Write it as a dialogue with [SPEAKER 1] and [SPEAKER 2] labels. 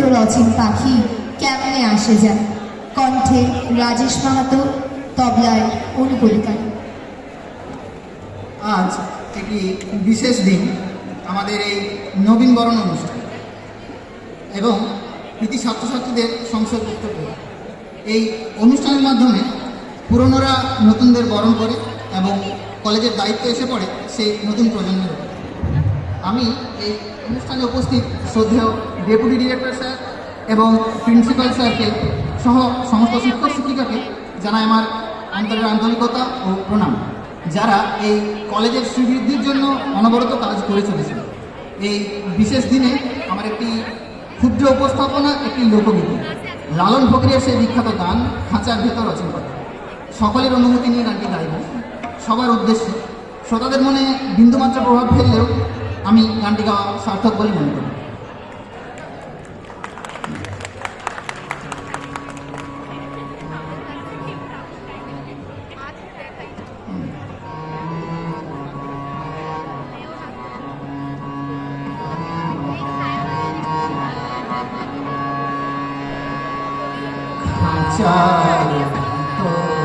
[SPEAKER 1] তোর অচিন পাখি কেমনে আসে যায়। কণ্ঠে রাজেশ মাহাতো, তবলায় অনুকূলিকা।
[SPEAKER 2] আজ একটি বিশেষ দিন, আমাদের এই নবীনবরণ অনুষ্ঠান এবং কৃতি ছাত্রছাত্রীদের সংসদযুক্ত করা। এই অনুষ্ঠানের মাধ্যমে পুরনোরা নতুনদের বরণ করে এবং কলেজের দায়িত্ব এসে পড়ে সেই নতুন প্রজন্মের উপর। আমি এই অনুষ্ঠানে উপস্থিত শ্রদ্ধেয় ডেপুটি ডিরেক্টর স্যার এবং প্রিন্সিপাল স্যারকে সহ সমস্ত শিক্ষক শিক্ষিকাকে জানাই আমার অন্তরের আন্তরিকতা ও প্রণাম, যারা এই কলেজের শ্রীবৃদ্ধির জন্য অনবরত কাজ করে চলেছিল। এই বিশেষ দিনে আমার একটি ক্ষুদ্র উপস্থাপনা, একটি লোকগীতি, লালন ফকিরের সেই বিখ্যাত গান খাঁচার ভেতর অচিন পাখি। সকলের অনুমতি নিয়ে গানটি গাইব সবার উদ্দেশ্যে। শ্রোতাদের মনে বিন্দুমাত্র প্রভাব ফেললেও আমি গানটি গাওয়া সার্থক বলে মনে করি। খাঁচার ভেতর